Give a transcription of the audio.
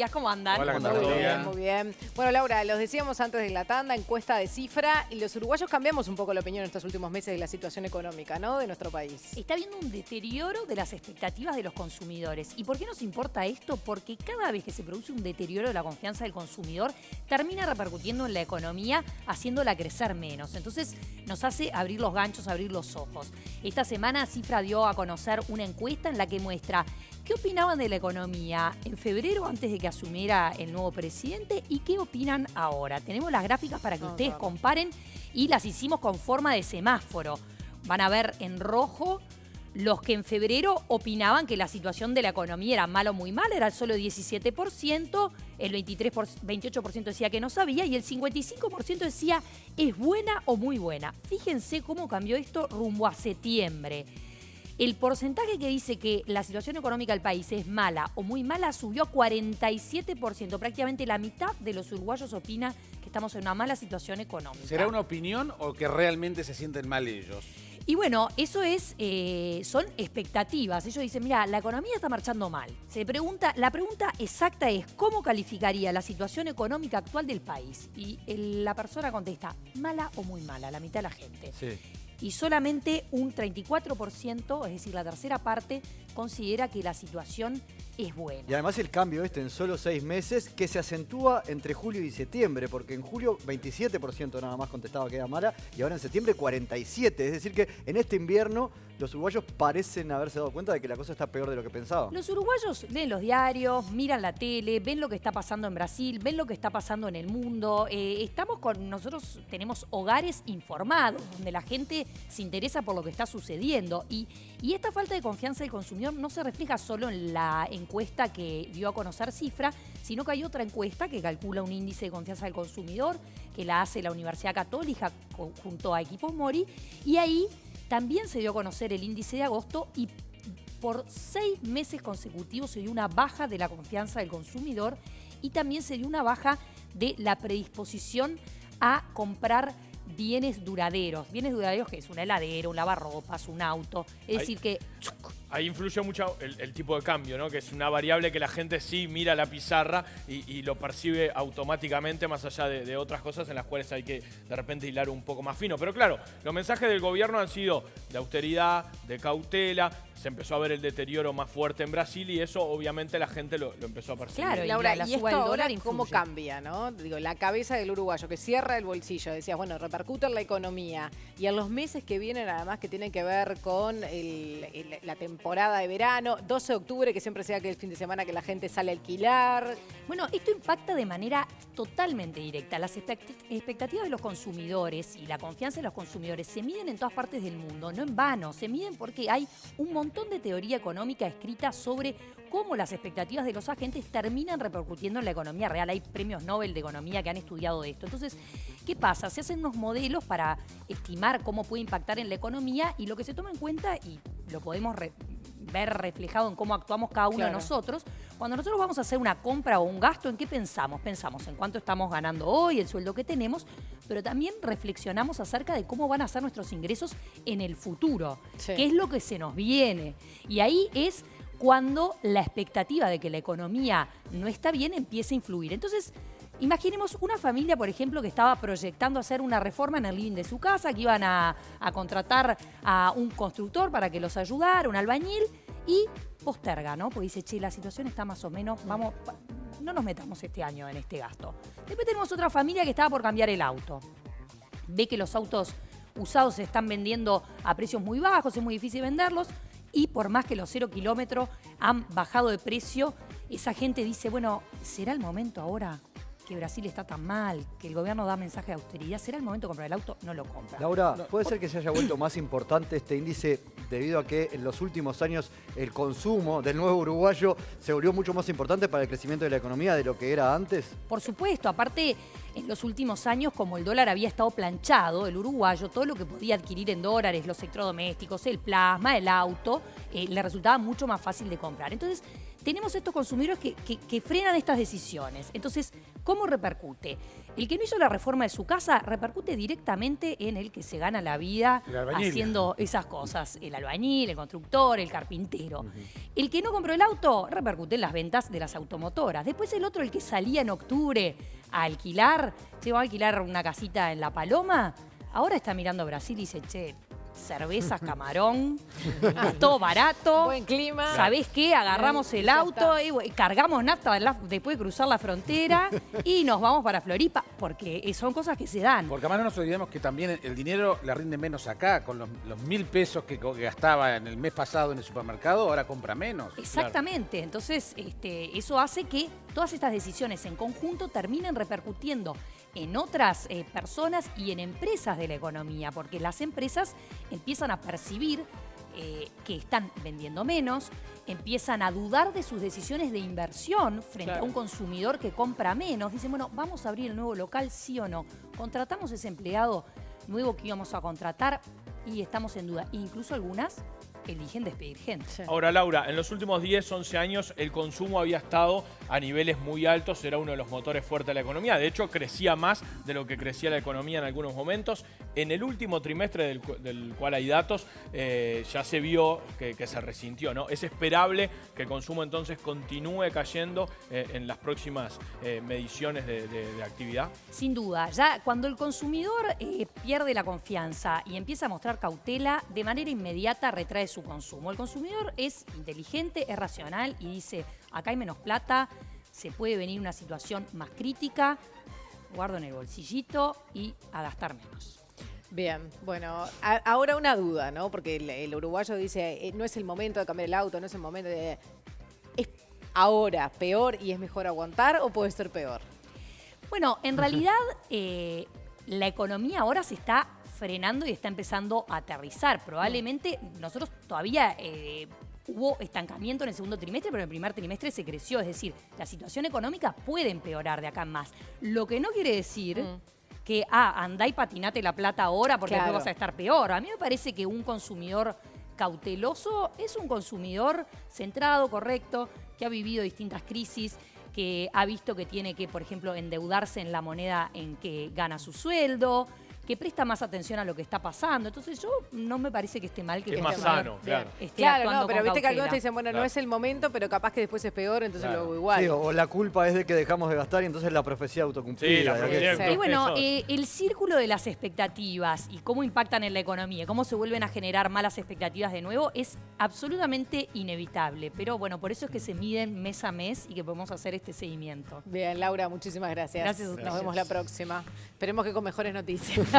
¿Cómo andan? Hola, Muy bien, muy bien. Bueno, Laura, los decíamos antes de la tanda, encuesta de Cifra, y los uruguayos cambiamos un poco la opinión en estos últimos meses de la situación económica, ¿no?, de nuestro país. Está habiendo un deterioro de las expectativas de los consumidores. ¿Y por qué nos importa esto? Porque cada vez que se produce un deterioro de la confianza del consumidor, termina repercutiendo en la economía, haciéndola crecer menos. Entonces, nos hace abrir los ganchos, abrir los ojos. Esta semana Cifra dio a conocer una encuesta en la que muestra qué opinaban de la economía en febrero antes de que asumiera el nuevo presidente y qué opinan ahora. Tenemos las gráficas para que ustedes comparen y las hicimos con forma de semáforo. Van a ver en rojo los que en febrero opinaban que la situación de la economía era mala o muy mala, era solo 17%, el 28% decía que no sabía y el 55% decía es buena o muy buena. Fíjense cómo cambió esto rumbo a septiembre. El porcentaje que dice que la situación económica del país es mala o muy mala subió a 47%. Prácticamente la mitad de los uruguayos opina que estamos en una mala situación económica. ¿Será una opinión o que realmente se sienten mal ellos? Y bueno, eso es, son expectativas. Ellos dicen, mira, la economía está marchando mal. La pregunta exacta es, ¿cómo calificaría la situación económica actual del país? Y la persona contesta, mala o muy mala, la mitad de la gente. Sí. Y solamente un 34%, es decir, la tercera parte, considera que la situación es buena. Y además el cambio en solo 6 meses que se acentúa entre julio y septiembre, porque en julio 27% nada más contestaba que era mala y ahora en septiembre 47%. Es decir que en este invierno los uruguayos parecen haberse dado cuenta de que la cosa está peor de lo que pensaban. Los uruguayos leen los diarios, miran la tele, ven lo que está pasando en Brasil, ven lo que está pasando en el mundo. Nosotros tenemos hogares informados, donde la gente se interesa por lo que está sucediendo. Y esta falta de confianza del consumidor no se refleja solo en la encuesta que dio a conocer Cifra, sino que hay otra encuesta que calcula un índice de confianza del consumidor, que la hace la Universidad Católica junto a Equipos Mori, y ahí también se dio a conocer el índice de agosto y por 6 meses consecutivos se dio una baja de la confianza del consumidor y también se dio una baja de la predisposición a comprar bienes duraderos. Bienes duraderos que es una heladera, un lavarropas, un auto. Es decir que... Ahí influye mucho el tipo de cambio, ¿no? Que es una variable que la gente sí mira la pizarra y lo percibe automáticamente, más allá de otras cosas en las cuales hay que de repente hilar un poco más fino. Pero claro, los mensajes del gobierno han sido de austeridad, de cautela. Se empezó a ver el deterioro más fuerte en Brasil y eso obviamente la gente lo empezó a percibir. Claro, Laura, la y suba esto del dólar ahora, influye. ¿cómo cambia, no? Digo, la cabeza del uruguayo que cierra el bolsillo, decías, bueno, repercute en la economía. Y en los meses que vienen, además, que tienen que ver con la temporada de verano, 12 de octubre, que siempre sea que el fin de semana que la gente sale a alquilar. Bueno, esto impacta de manera totalmente directa. Las expectativas de los consumidores y la confianza de los consumidores se miden en todas partes del mundo, no en vano. Se miden porque hay un montón de teoría económica escrita sobre cómo las expectativas de los agentes terminan repercutiendo en la economía real. Hay premios Nobel de economía que han estudiado esto. Entonces, ¿qué pasa? Se hacen unos modelos para estimar cómo puede impactar en la economía y lo que se toma en cuenta, y lo podemos ver reflejado en cómo actuamos cada uno de nosotros. Cuando nosotros vamos a hacer una compra o un gasto, ¿en qué pensamos? Pensamos en cuánto estamos ganando hoy, el sueldo que tenemos, pero también reflexionamos acerca de cómo van a ser nuestros ingresos en el futuro, qué es lo que se nos viene. Y ahí es cuando la expectativa de que la economía no está bien empieza a influir. Entonces, imaginemos una familia, por ejemplo, que estaba proyectando hacer una reforma en el living de su casa, que iban a contratar a un constructor para que los ayudara, un albañil, y posterga, ¿no? Porque dice, che, la situación está más o menos, no nos metamos este año en este gasto. Después tenemos otra familia que estaba por cambiar el auto. Ve que los autos usados se están vendiendo a precios muy bajos, es muy difícil venderlos, y por más que los 0 kilómetros han bajado de precio, esa gente dice, bueno, ¿será el momento ahora que Brasil está tan mal, que el gobierno da mensaje de austeridad? ¿Será el momento de comprar el auto? No lo compra. Laura, ¿puede ser que se haya vuelto más importante este índice debido a que en los últimos años el consumo del nuevo uruguayo se volvió mucho más importante para el crecimiento de la economía de lo que era antes? Por supuesto, aparte, en los últimos años, como el dólar había estado planchado, el uruguayo, todo lo que podía adquirir en dólares, los electrodomésticos, el plasma, el auto, le resultaba mucho más fácil de comprar. Entonces, tenemos estos consumidores que frenan estas decisiones. Entonces, ¿cómo repercute? El que no hizo la reforma de su casa repercute directamente en el que se gana la vida El albañil. haciendo esas cosas. El albañil, el constructor, el carpintero. El que no compró el auto repercute en las ventas de las automotoras. Después el otro, el que salía en octubre a alquilar, se va a alquilar una casita en La Paloma, ahora está mirando Brasil y dice, che, cervezas, camarón, es todo barato. Buen clima. ¿Sabés qué? Agarramos el Ya auto, está. cargamos nafta después de cruzar la frontera y nos vamos para Floripa, porque son cosas que se dan. Porque además no nos olvidemos que también el dinero le rinde menos acá, con los 1.000 pesos que gastaba en el mes pasado en el supermercado, ahora compra menos. Exactamente. Entonces, eso hace que todas estas decisiones en conjunto terminen repercutiendo en otras personas y en empresas de la economía, porque las empresas empiezan a percibir que están vendiendo menos, empiezan a dudar de sus decisiones de inversión frente a un consumidor que compra menos. Dicen, bueno, ¿vamos a abrir el nuevo local, sí o no? ¿Contratamos ese empleado nuevo que íbamos a contratar? Y estamos en duda. Incluso algunas eligen despedir gente. Ahora, Laura, en los últimos 10, 11 años el consumo había estado a niveles muy altos, era uno de los motores fuertes de la economía. De hecho, crecía más de lo que crecía la economía en algunos momentos. En el último trimestre del cual hay datos, ya se vio que se resintió, ¿no? Es esperable que el consumo entonces continúe cayendo en las próximas mediciones de actividad. Sin duda, ya cuando el consumidor pierde la confianza y empieza a mostrar cautela, de manera inmediata retrae su consumo. El consumidor es inteligente, es racional y dice, acá hay menos plata, se puede venir una situación más crítica, guardo en el bolsillito y a gastar menos. Bien, bueno, ahora una duda, ¿no? Porque el uruguayo dice, no es el momento de cambiar el auto, no es el momento de... ¿Es ahora peor y es mejor aguantar o puede ser peor? Bueno, en realidad la economía ahora se está frenando y está empezando a aterrizar. Probablemente nosotros todavía hubo estancamiento en el segundo trimestre, pero en el primer trimestre se creció. Es decir, la situación económica puede empeorar de acá en más. Lo que no quiere decir que, andá y patinate la plata ahora porque Claro. después vas a estar peor. A mí me parece que un consumidor cauteloso es un consumidor centrado, correcto, que ha vivido distintas crisis, que ha visto que tiene que, por ejemplo, endeudarse en la moneda en que gana su sueldo, que presta más atención a lo que está pasando. Entonces yo no me parece que esté mal que Es más esté sano, claro. Claro, actuando no, pero con viste que algunos cautela. te dicen, bueno, no Claro. es el momento, pero capaz que después es peor, entonces Claro. lo hago igual. Sí, o la culpa es de que dejamos de gastar y entonces la profecía autocumplida. Sí, la profecía Sí. Y bueno, Eso. el círculo de las expectativas y cómo impactan en la economía, cómo se vuelven a generar malas expectativas de nuevo, es absolutamente inevitable. Pero bueno, por eso es que se miden mes a mes y que podemos hacer este seguimiento. Bien, Laura, muchísimas gracias. Gracias a ustedes. Nos vemos la próxima. Esperemos que con mejores noticias.